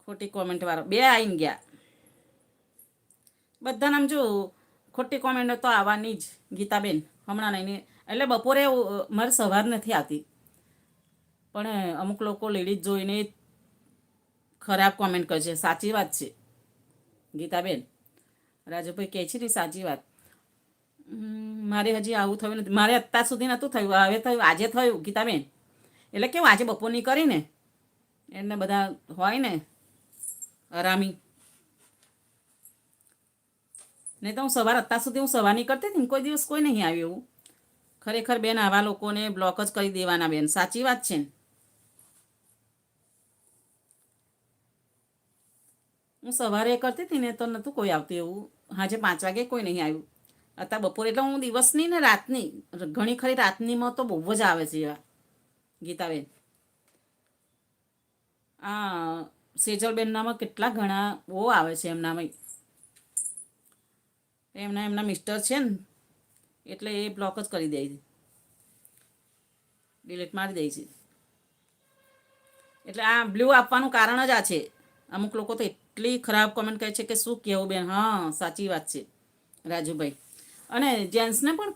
ખોટી કોમેન્ટવાળો 2 આવીને ગયા. બધાને આમ જો ખોટી કોમેન્ટ તો આવવાની જ ગીતાબેન. હમણાં નહીં એટલે બપોરે મારે સવાર નથી આવતી, પણ અમુક લોકો લેડીઝ જોઈને ખરાબ કોમેન્ટ કરે છે. સાચી વાત છે ગીતાબેન. રાજુભાઈ કહે છે ને સાચી વાત. મારે હજી આવું થયું નથી. મારે અત્યાર સુધી નહોતું થયું, હવે થયું, આજે થયું ગીતાબેન. એટલે કેવું આજે બપોરની કરીને એને બધા હોય ને હરામી. નહીં તો હું સવાર અત્યાર સુધી હું સવારની કરતી હતી ને, કોઈ દિવસ કોઈ નહીં આવ્યું એવું. ખરેખર બેન આવા લોકોને બ્લોક જ કરી દેવાના બેન. સાચી વાત છે ને. હું સવારે કરતી હતી ને તો નહોતું કોઈ આવતું એવું. હાજે 5 વાગે કોઈ નહીં આવ્યું. અત્યારે બપોરે એટલે હું દિવસની ને રાતની, ઘણી ખરી રાતનીમાં તો બહુ જ આવે છે એવા ગીતાબેન. આ સેજલબેનનામાં કેટલા ઘણા બહુ આવે છે એમનામાં. એમના મિસ્ટર છે ને એટલે એ બ્લોક જ કરી દે છે, ડિલીટ મારી દે છે. એટલે આ બ્લુ આપવાનું કારણ જ આ છે. અમુક લોકો તો એટલી ખરાબ કોમેન્ટ કહે છે કે શું કહેવું બેન. હા સાચી વાત છે રાજુભાઈ. અને જેન્ટ્સને પણ